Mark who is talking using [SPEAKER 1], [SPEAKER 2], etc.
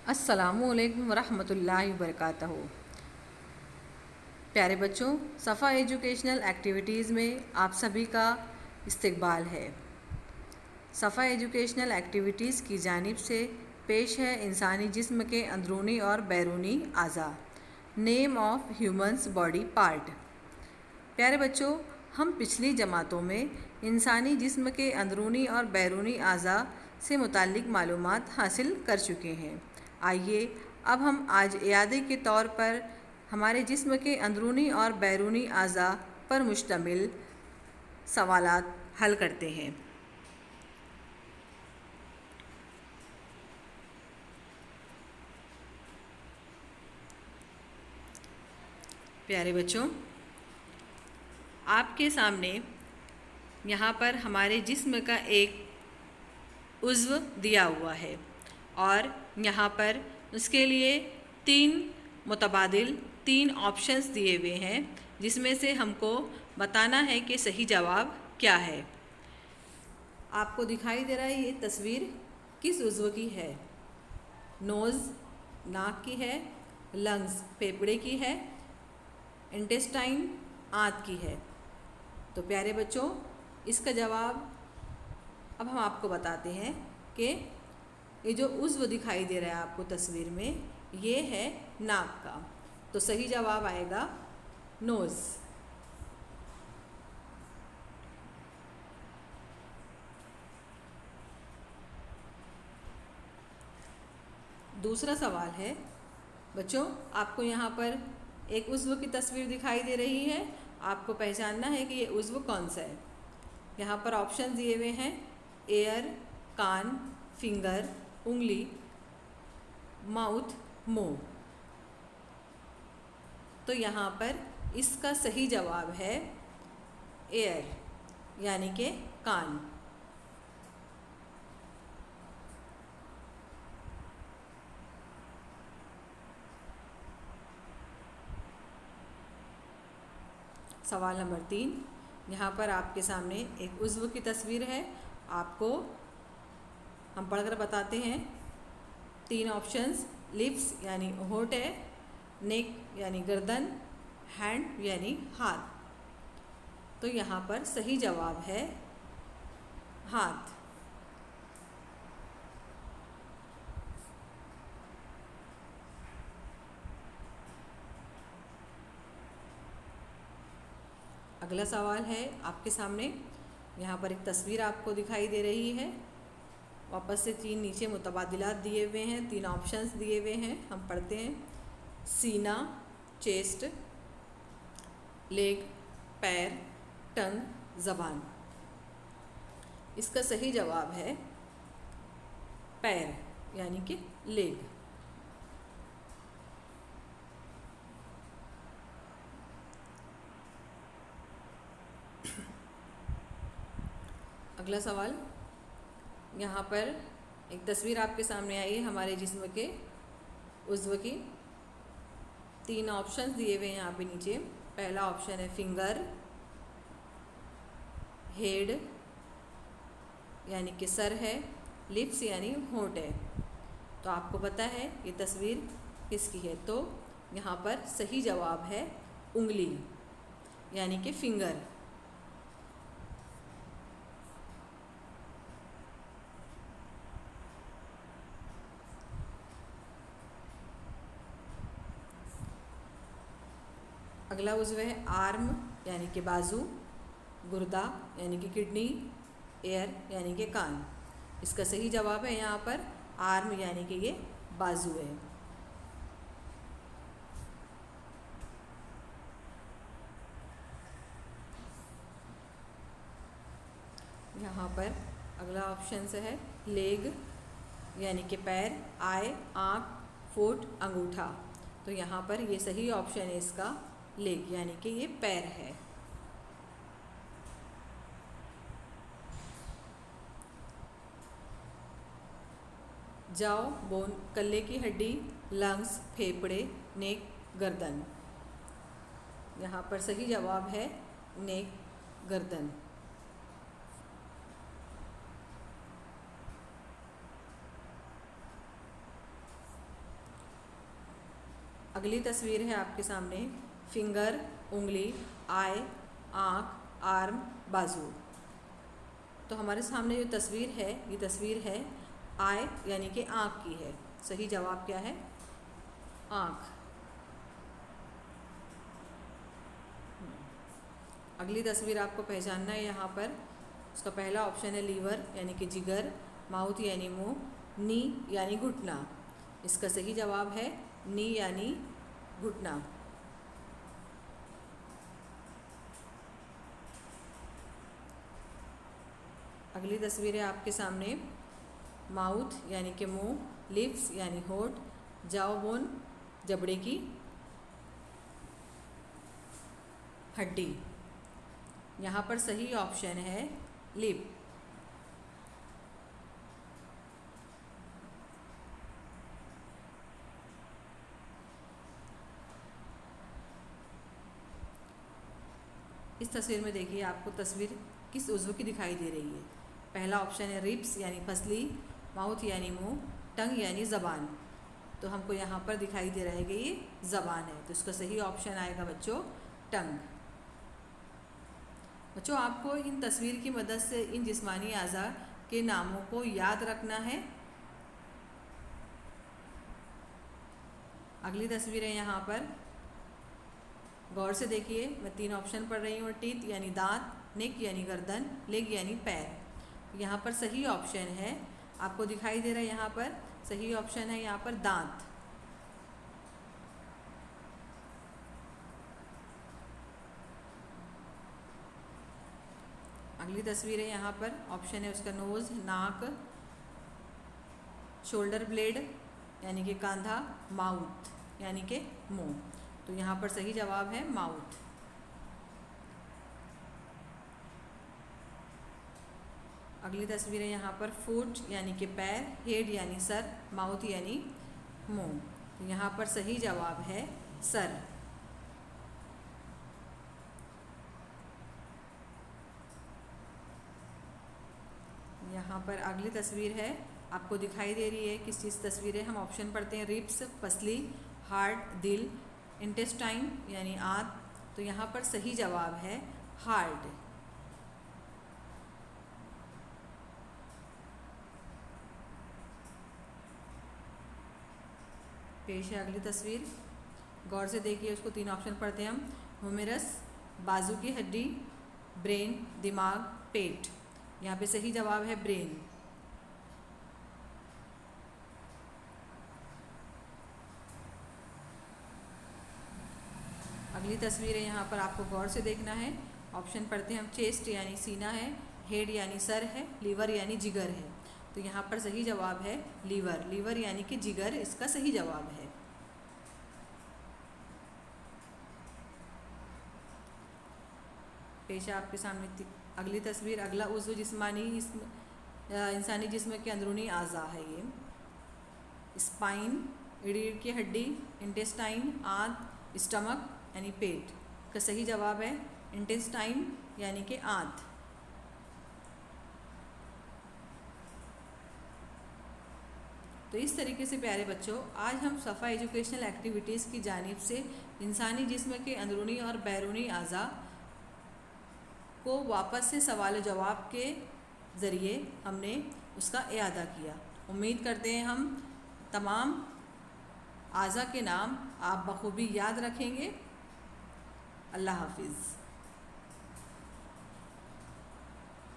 [SPEAKER 1] अस्सलामुअलैकुम वरहमतुल्लाहि वबरकातुहू। प्यारे बच्चों, सफ़ा एजुकेशनल एक्टिविटीज़ में आप सभी का इस्तकबाल है। सफ़ा एजुकेशनल एक्टिविटीज़ की जानिब से पेश है इंसानी जिस्म के अंदरूनी और बैरूनी आज़ा, name of humans body part. प्यारे बच्चों, हम पिछली जमातों में इंसानी जिस्म के अंदरूनी और बैरूनी आज़ा से मुताल्लिक़ मालूमात हासिल कर चुके हैं। आइए अब हम आज यादे के तौर पर हमारे जिस्म के अंदरूनी और बैरूनी आज़ा पर मुश्तमिल सवालात हल करते हैं। प्यारे बच्चों, आपके सामने यहाँ पर हमारे जिस्म का एक उज़्व दिया हुआ है और यहाँ पर उसके लिए तीन ऑप्शंस दिए हुए हैं, जिसमें से हमको बताना है कि सही जवाब क्या है। आपको दिखाई दे रहा है ये तस्वीर किस उज़्व की है। नोज़ नाक की है, लंग्स फेफड़े की है, इंटेस्टाइन आंत की है। तो प्यारे बच्चों, इसका जवाब अब हम आपको बताते हैं कि ये जो उज़्व दिखाई दे रहा है आपको तस्वीर में, ये है नाक का। तो सही जवाब आएगा नोज़। दूसरा सवाल है बच्चों, आपको यहाँ पर एक उज़्व की तस्वीर दिखाई दे रही है। आपको पहचानना है कि ये उज़्व कौन सा है। यहाँ पर ऑप्शन दिए हुए हैं एयर, कान, फिंगर, उंगली, माउथ, मुंह। तो यहाँ पर इसका सही जवाब है एयर, यानी कि कान। सवाल नंबर 3, यहाँ पर आपके सामने एक उज़्व की तस्वीर है। आपको हम पढ़कर बताते हैं। 3 ऑप्शंस, लिप्स यानी होंठ है, नेक यानी गर्दन, हैंड यानी हाथ। तो यहाँ पर सही जवाब है हाथ। अगला सवाल है आपके सामने। यहाँ पर एक तस्वीर आपको दिखाई दे रही है। वापस से 3 नीचे मुतबादिलात दिए हुए हैं, 3 ऑप्शंस दिए हुए हैं। हम पढ़ते हैं। सीना, चेस्ट, लेग, पैर, टंग, ज़बान। इसका सही जवाब है पैर, यानी कि लेग। अगला सवाल, यहाँ पर एक तस्वीर आपके सामने आई है हमारे जिस्म के उज़्व की। 3 ऑप्शंस दिए हुए हैं यहाँ पे नीचे। पहला ऑप्शन है फिंगर, हेड यानी कि सर है, लिप्स यानी होंठ है। तो आपको पता है ये तस्वीर किसकी है। तो यहाँ पर सही जवाब है उंगली, यानी कि फिंगर। अगला उज़्व है आर्म, यानी कि बाजू, गुर्दा यानी कि किडनी, एयर यानी कि कान। इसका सही जवाब है यहाँ पर आर्म, यानी कि ये बाजू है। यहाँ पर अगला ऑप्शन से है लेग, यानी कि पैर, आई, आँख, फुट, अंगूठा। तो यहाँ पर ये सही ऑप्शन है इसका लेग, यानी कि ये पैर है। जाओ, बोन कल्ले की हड्डी, लंग्स, फेफड़े, नेक, गर्दन। यहाँ पर सही जवाब है नेक, गर्दन। अगली तस्वीर है आपके सामने फिंगर, उंगली, आई, आँख, आर्म, बाजू। तो हमारे सामने जो तस्वीर है ये तस्वीर है आई यानी कि आँख की है। सही जवाब क्या है? आँख। अगली तस्वीर आपको पहचानना है यहाँ पर। उसका पहला ऑप्शन है लीवर यानी कि जिगर, माउथ यानी मुंह, नी यानी घुटना। इसका सही जवाब है नी यानी घुटना। अगली तस्वीर है आपके सामने माउथ यानी कि मुंह, लिप्स यानी होठ, जाओ बोन जबड़े की हड्डी। यहाँ पर सही ऑप्शन है लिप। इस तस्वीर में देखिए आपको तस्वीर किस उज़्व की दिखाई दे रही है। पहला ऑप्शन है रिब्स यानी फसली, माउथ यानी मुंह, टंग यानी ज़बान। तो हमको यहाँ पर दिखाई दे रहा है कि ये ज़बान है, तो इसका सही ऑप्शन आएगा बच्चों टंग। बच्चों आपको इन तस्वीर की मदद से इन जिस्मानी अज़ा के नामों को याद रखना है। अगली तस्वीर है यहाँ पर, गौर से देखिए। मैं 3 ऑप्शन पढ़ रही हूँ। टीथ यानी दांत, नेक यानी गर्दन, लेग यानी पैर। यहाँ पर सही ऑप्शन है, आपको दिखाई दे रहा है यहाँ पर सही ऑप्शन है यहाँ पर दांत। अगली तस्वीर है यहाँ पर, ऑप्शन है उसका नोज़, नाक, शोल्डर ब्लेड यानी कि कंधा, माउथ यानी कि मुंह। तो यहाँ पर सही जवाब है माउथ। अगली तस्वीर है यहाँ पर फुट यानी कि पैर, हेड यानी सर, माउथ यानी मुंह। तो यहाँ पर सही जवाब है सर। यहाँ पर अगली तस्वीर है, आपको दिखाई दे रही है किस चीज़ तस्वीर है। हम ऑप्शन पढ़ते हैं रिब्स पसली, हार्ट दिल, इंटेस्टाइन यानी आंत। तो यहाँ पर सही जवाब है हार्ट। पेश है अगली तस्वीर, गौर से देखिए। उसको 3 ऑप्शन पढ़ते हैं हम। ह्यूमेरस बाजू की हड्डी, ब्रेन दिमाग, पेट। यहाँ पे सही जवाब है ब्रेन। अगली तस्वीर है यहाँ पर, आपको गौर से देखना है। ऑप्शन पढ़ते हैं हम। चेस्ट यानी सीना है, हेड यानी सर है, लीवर यानी जिगर है। तो यहाँ पर सही जवाब है लीवर। लीवर यानी कि जिगर इसका सही जवाब है। पेश है आपके सामने अगली तस्वीर। अगला उज़्व जिस्मानी इंसानी जिस्म के अंदरूनी आज़ा है ये। स्पाइन रीढ़ की हड्डी, इंटेस्टाइन आंत, स्टमक यानी पेट। का सही जवाब है इंटेस्टाइन यानी कि आंत। तो इस तरीके से प्यारे बच्चों, आज हम सफ़ा एजुकेशनल एक्टिविटीज़ की जानिब से इंसानी जिस्म के अंदरूनी और बैरूनी आज़ा को वापस से सवाल जवाब के ज़रिए हमने उसका इआदा किया। उम्मीद करते हैं हम तमाम आज़ा के नाम आप बखूबी याद रखेंगे। अल्लाह हाफिज़।